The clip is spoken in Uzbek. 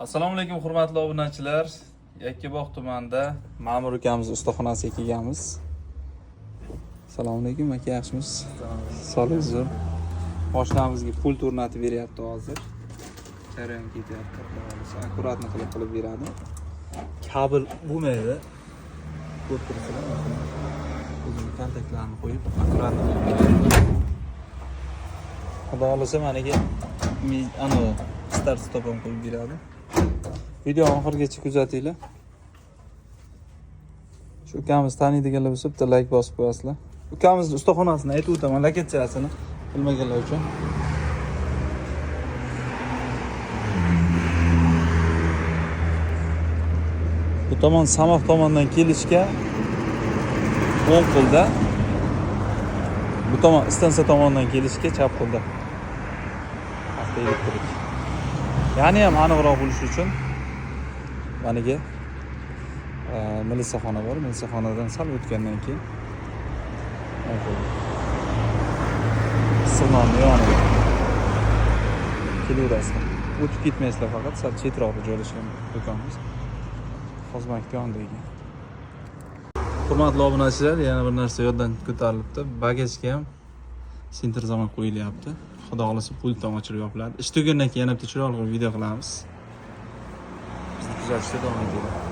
Assalomu alaykum hurmatli obunachilar. Yakkabog' tumanida ma'mur ukamiz ustaxonasiga kelganmiz. Assalomu alaykum aka, yaxshimisiz? Sog'lik zo'r. Mashinamizga pult o'rnatib beryapti hozir. Jarayon ketyapti. Akkuratni qilib beradi. Kabel bo'lmaydi. Ko'p turibsizlar. O'zim kontaktlarni qo'yib akkuratni qilib beradi. Xudo xolasa managa start stop ham qo'yib beradi. Video oxirigacha kuzatinglar. Shu ukamiz taniydiganlar bo'lsa bitta like bosib qo'yasizlar. Ukamizni ustaxonasini aytib o'taman, lokatsiyasini bilmaganlar uchun. Bu tomon Samoq tomondan kelishga o'ng qo'lda. Bu tomon istansiya tomondan kelishga chap qo'lda. Avto elektrik. Ya'ni ham aniqroq bo'lish uchun maniga milisaxona bor. Milisaxonadan sal o'tgandan keyin Signalni yoniga kelaverasizlar. O'tib ketmaysizlar, faqat sal chetroqda joylashgan do'konimiz. Xizmatga yonida ekan. Hurmatli obunachilar, yana bir narsa yoddan ko'tarilibdi. Bagajga ham senter zamon qo'yilyapti. Xudo xolasa pultdan ochilib yopiladi. Ish tugagandan keyin yana bitta chiroyli video qilamiz. Bizni kuzatishda davom etinglar.